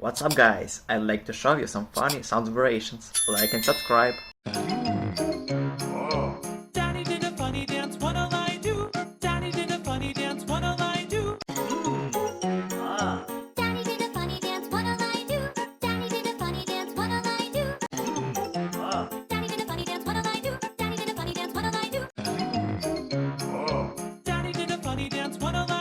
What's up guys? I'd like to show you some funny sound variations. Like and subscribe. Daddy did a funny dance, what'll I do? Daddy did a funny dance, what'll I do? Daddy did a funny dance, what'll I do? Daddy did a funny dance, what'll I do? Daddy did a funny dance, what'll I do? Daddy did a funny dance, what'll I do? Daddy did a funny dance, what'll I do?